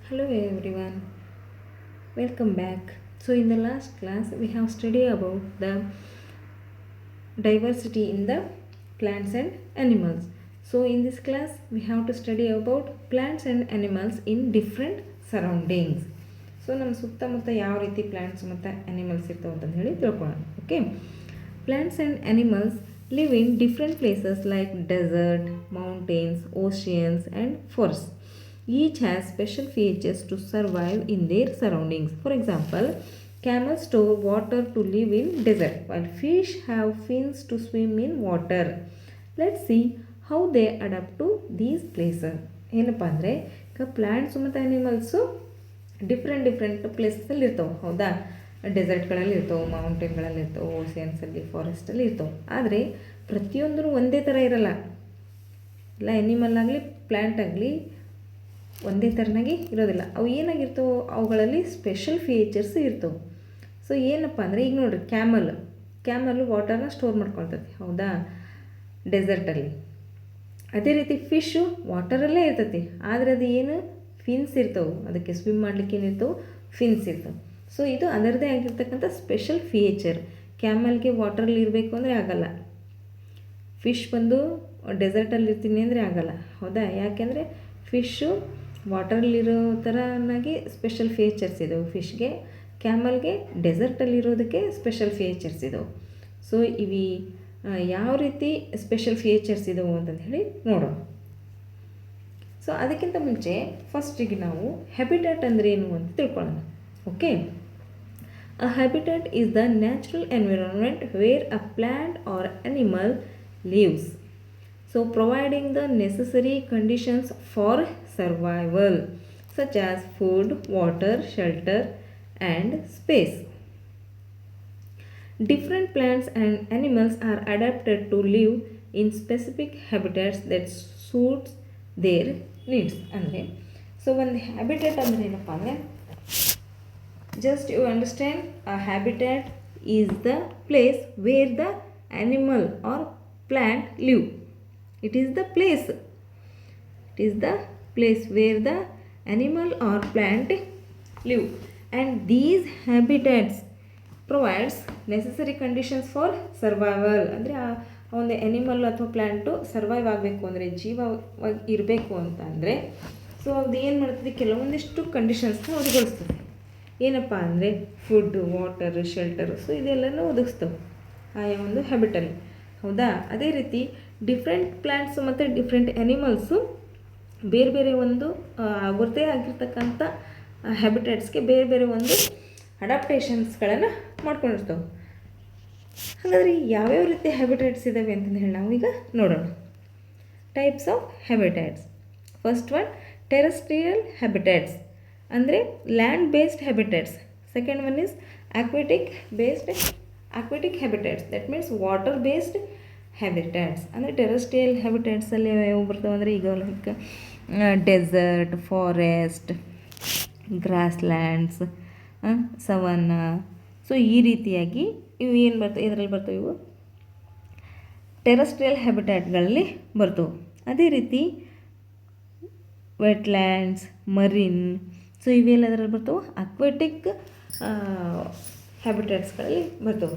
Hello everyone, welcome back. So in the last class we have studied about the diversity in the plants and animals. So in this class we have to study about plants and animals in different surroundings. So ನಮ್ಮ ಸುತ್ತಮುತ್ತ ಯಾವ ರೀತಿ plants ಮತ್ತು animals ಇರ್ತವೆ ಅಂತಂದು ಹೇಳಿ ತಿಳ್ಕೊಳ್ಳೋಣ. Okay, plants and animals live in different places like desert, mountains, oceans and forests. Each has special features to survive in their surroundings. For example, camels store water to live in desert while fish have fins to swim in water. Let's see how they adapt to these places. ಏನಪ್ಪ ಅಂದರೆ ಈಗ plants ಮತ್ತು animals different ಪ್ಲೇಸಲ್ಲಿ ಇರ್ತವೆ, ಹೌದಾ? ಡೆಸರ್ಟ್ಗಳಲ್ಲಿ ಇರ್ತವೆ, ಮೌಂಟೇನ್ಗಳಲ್ಲಿ ಇರ್ತವೆ, ಓಷಿಯನ್ಸಲ್ಲಿ, ಫಾರೆಸ್ಟಲ್ಲಿ ಇರ್ತವೆ. ಆದರೆ ಪ್ರತಿಯೊಂದರೂ ಒಂದೇ ಥರ ಇರಲ್ಲ. ಇಲ್ಲ, ಎನಿಮಲ್ ಆಗಲಿ ಪ್ಲ್ಯಾಂಟ್ ಆಗಲಿ ಒಂದೇ ಥರನಾಗಿ ಇರೋದಿಲ್ಲ. ಅವು ಏನಾಗಿರ್ತವೆ, ಅವುಗಳಲ್ಲಿ ಸ್ಪೆಷಲ್ ಫೀಚರ್ಸ್ ಇರ್ತವೆ. ಸೊ ಏನಪ್ಪ ಅಂದರೆ, ಈಗ ನೋಡಿರಿ, ಕ್ಯಾಮಲ್ಲು ವಾಟರ್ನ ಸ್ಟೋರ್ ಮಾಡ್ಕೊಳ್ತೈತಿ, ಹೌದಾ, ಡೆಸರ್ಟಲ್ಲಿ. ಅದೇ ರೀತಿ ಫಿಶ್ಶು ವಾಟರಲ್ಲೇ ಇರ್ತೈತಿ, ಆದರೆ ಅದು ಏನು ಫಿನ್ಸ್ ಇರ್ತವೆ, ಅದಕ್ಕೆ ಸ್ವಿಮ್ ಮಾಡಲಿಕ್ಕೆ ಏನಿರ್ತವೆ, ಫಿನ್ಸ್ ಇರ್ತವೆ. ಸೊ ಇದು ಅದರದೇ ಆಗಿರ್ತಕ್ಕಂಥ ಸ್ಪೆಷಲ್ ಫೀಚರ್. ಕ್ಯಾಮಲ್ಗೆ ವಾಟ್ರಲ್ಲಿ ಇರಬೇಕು ಅಂದರೆ ಆಗಲ್ಲ, ಫಿಶ್ ಬಂದು ಡೆಸರ್ಟಲ್ಲಿ ಇರ್ತೀನಿ ಅಂದರೆ ಆಗಲ್ಲ, ಹೌದಾ? ಯಾಕೆಂದರೆ ಫಿಶ್ಶು ವಾಟರಲ್ಲಿರೋ ಥರನಾಗಿ ಸ್ಪೆಷಲ್ ಫೀಚರ್ಸ್ ಇದಾವೆ ಫಿಶ್ಗೆ, ಕ್ಯಾಮಲ್ಗೆ ಡೆಸರ್ಟಲ್ಲಿರೋದಕ್ಕೆ ಸ್ಪೆಷಲ್ ಫೀಚರ್ಸ್ ಇದಾವೆ. ಸೊ ಇವಿ ಯಾವ ರೀತಿ ಸ್ಪೆಷಲ್ ಫೀಚರ್ಸ್ ಇದಾವೆ ಅಂತಂದು ಹೇಳಿ ನೋಡೋಣ. ಸೊ ಅದಕ್ಕಿಂತ ಮುಂಚೆ ಫಸ್ಟಿಗೆ ನಾವು ಹ್ಯಾಬಿಟ್ಯಾಟ್ ಅಂದರೆ ಏನು ಅಂತ ತಿಳ್ಕೊಳ್ಳೋಣ. Okay, a habitat is the natural environment where a plant or animal lives, so providing the necessary conditions for survival such as food, water, shelter and space. Different plants and animals are adapted to live in specific habitats that suits their needs. ಅಂದರೆ so ಒಂದು habitat ಅಂದರೆ ಏನಪ್ಪ ಅಂದರೆ, just you understand, a habitat is the place where the animal or plant live. It is the place where the animal or plant live, and these habitats provides necessary conditions for survival. ಅಂದರೆ ಆ ಒಂದು animal ಅಥವಾ plant survive ಆಗಬೇಕು ಅಂದರೆ, ಜೀವವಾಗಿ ಇರಬೇಕು ಅಂತ ಅಂದರೆ, so ಅದು ಏನು ಮಾಡ್ತದೆ, ಕೆಲವೊಂದಿಷ್ಟು ಕಂಡೀಷನ್ಸ್ನ ಒದಗಿಸ್ತದೆ. ಏನಪ್ಪ ಅಂದರೆ ಫುಡ್ಡು, ವಾಟರು, ಶೆಲ್ಟರು, ಸೊ ಇದೆಲ್ಲನೂ ಒದಗಿಸ್ತವೆ ಆಯಾ ಒಂದು ಹ್ಯಾಬಿಟಲ್ಲಿ, ಹೌದಾ? ಅದೇ ರೀತಿ ಡಿಫ್ರೆಂಟ್ ಪ್ಲ್ಯಾಂಟ್ಸು ಮತ್ತು ಡಿಫ್ರೆಂಟ್ ಎನಿಮಲ್ಸು ಬೇರೆ ಬೇರೆ ಒಂದು ಅವ್ರದ್ದೇ ಆಗಿರ್ತಕ್ಕಂಥ ಹ್ಯಾಬಿಟೇಟ್ಸ್ಗೆ ಬೇರೆ ಬೇರೆ ಒಂದು ಅಡಾಪ್ಟೇಷನ್ಸ್ಗಳನ್ನು ಮಾಡ್ಕೊಂಡಿರ್ತವೆ. ಹಾಗಾದರೆ ಯಾವ್ಯಾವ ರೀತಿ ಹ್ಯಾಬಿಟೇಟ್ಸ್ ಇದ್ದಾವೆ ಅಂತಂದು ಹೇಳಿ ನಾವು ಈಗ ನೋಡೋಣ. Types of habitats. First one, terrestrial habitats ಅಂದರೆ land based habitats. Second one is aquatic habitats, that means water based habitats. ಅಂದರೆ ಟೆರೆಸ್ಟ್ರಿಯಲ್ ಹ್ಯಾಬಿಟೇಟ್ಸಲ್ಲಿ ಯಾವ ಬರ್ತವೆ ಅಂದರೆ, ಈಗ like desert, forest, grasslands, savanna, so ಈ ರೀತಿಯಾಗಿ ಇವು ಏನು ಬರ್ತವೆ, ಇದರಲ್ಲಿ ಬರ್ತವೆ, ಇವು ಟೆರೆಸ್ಟ್ರಿಯಲ್ ಹ್ಯಾಬಿಟ್ಯಾಟ್ಗಳಲ್ಲಿ ಬರ್ತವೆ. ಅದೇ ರೀತಿ ವೆಟ್ಲ್ಯಾಂಡ್ಸ್, ಮರಿನ್, ಸೊ ಇವೆಲ್ಲದರಲ್ಲಿ ಬರ್ತವೆ ಅಕ್ವಾಟಿಕ್ ಹ್ಯಾಬಿಟೇಟ್ಸ್ಗಳಲ್ಲಿ ಬರ್ತವೆ.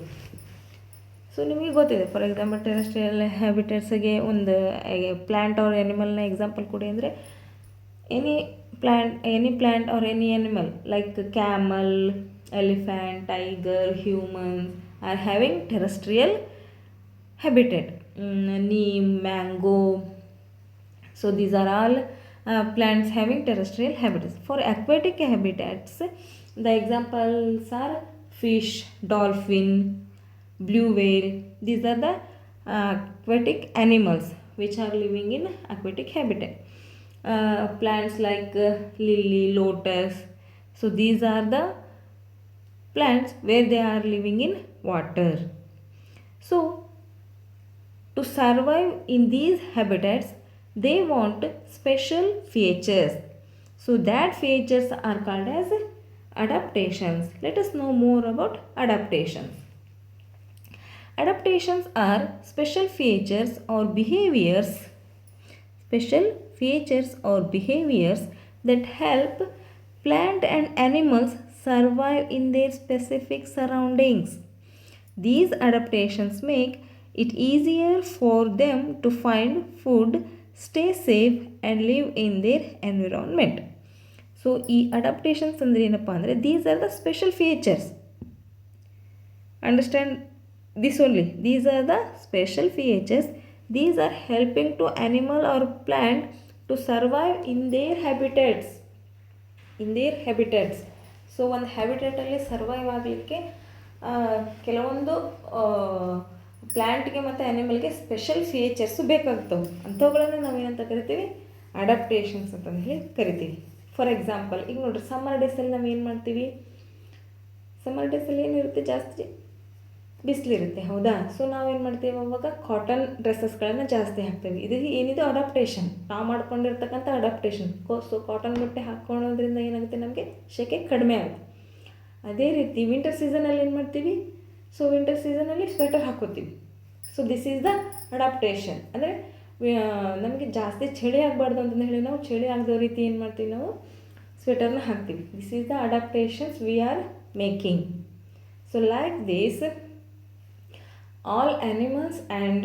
ಸೊ ನಿಮಗೆ ಗೊತ್ತಿದೆ, ಫಾರ್ ಎಕ್ಸಾಂಪಲ್ ಟೆರೆಸ್ಟ್ರಿಯಲ್ ಹ್ಯಾಬಿಟೇಟ್ಸ್ಗೆ ಒಂದು ಪ್ಲ್ಯಾಂಟ್ ಆರ್ ಎನಿಮಲ್ನ ಎಕ್ಸಾಂಪಲ್ ಕೊಡಿ ಅಂದರೆ, any plant R any animal like camel, elephant, tiger, humans are having terrestrial habitat. Neem, mango, so these are all plants having terrestrial habitats. For aquatic habitats, the examples are fish, dolphin, blue whale. These are the aquatic animals which are living in aquatic habitat. Plants like lily, lotus, so these are the plants where they are living in water. So to survive in these habitats, they want special features. So that features are called as adaptations. Let us know more about adaptations. Adaptations are special features or behaviors that help plant and animals survive in their specific surroundings. These adaptations make it easier for them to find food, stay safe and live in their environment. So ಈ adaptations ಅಂದರೆ ಏನಪ್ಪ ಅಂದರೆ these are the special features. Understand this only. These are the special features. These are helping to animal or plant to survive in their habitats. So ಒಂದು ಹ್ಯಾಬಿಟೇಟಲ್ಲಿ survive ಆಗಲಿಕ್ಕೆ ಕೆಲವೊಂದು ಪ್ಲ್ಯಾಂಟ್ಗೆ ಮತ್ತು ಆ್ಯನಿಮಲ್ಗೆ special features ಬೇಕಾಗ್ತವೆ. ಅಂಥವುಗಳನ್ನು ನಾವೇನಂತ ಕರಿತೀವಿ, ಅಡಾಪ್ಟೇಷನ್ಸ್ ಅಂತಂದು ಹೇಳಿ ಕರಿತೀವಿ. ಫಾರ್ ಎಕ್ಸಾಂಪಲ್ ಈಗ ನೋಡಿರಿ, ಸಮ್ಮರ್ ಡೇಸಲ್ಲಿ ನಾವು ಏನು ಮಾಡ್ತೀವಿ, ಸಮ್ಮರ್ ಡೇಸಲ್ಲಿ ಏನಿರುತ್ತೆ, ಜಾಸ್ತಿ ಬಿಸಿಲಿರುತ್ತೆ, ಹೌದಾ? ಸೊ ನಾವೇನು ಮಾಡ್ತೀವಿ, ಅವಾಗ ಕಾಟನ್ ಡ್ರೆಸ್ಸಸ್ಗಳನ್ನು ಜಾಸ್ತಿ ಹಾಕ್ತೀವಿ. ಇದು ಏನಿದೆ ಅಡಾಪ್ಟೇಷನ್, ನಾವು ಮಾಡ್ಕೊಂಡಿರ್ತಕ್ಕಂಥ ಅಡಾಪ್ಟೇಷನ್. ಸೊ ಕಾಟನ್ ಬಟ್ಟೆ ಹಾಕ್ಕೊಳ್ಳೋದ್ರಿಂದ ಏನಾಗುತ್ತೆ, ನಮಗೆ ಸೆಕೆ ಕಡಿಮೆ ಆಗುತ್ತೆ. ಅದೇ ರೀತಿ ವಿಂಟರ್ ಸೀಸನಲ್ಲಿ ಏನು ಮಾಡ್ತೀವಿ, ಸೊ ವಿಂಟರ್ ಸೀಸನಲ್ಲಿ ಸ್ವೆಟರ್ ಹಾಕೋತೀವಿ. So this is the adaptation. ಅಂದರೆ ನಮಗೆ ಜಾಸ್ತಿ ಚಳಿ ಆಗಬಾರ್ದು ಅಂತಂದು ಹೇಳಿ ನಾವು ಚಳಿ ಆಗದ ರೀತಿ ಏನು ಮಾಡ್ತೀವಿ, ನಾವು ಸ್ವೆಟರ್ನ ಹಾಕ್ತೀವಿ. This is the adaptations we are making. So like this all animals and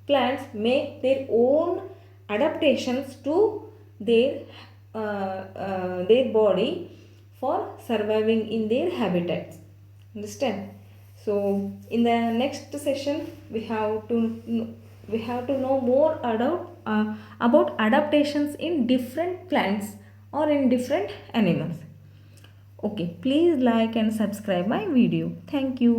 plants make their own adaptations to their body for surviving in their habitats. Understand? So in the next session we have to know more about adaptations in different plants or in different animals. Okay, please like and subscribe my video. Thank you.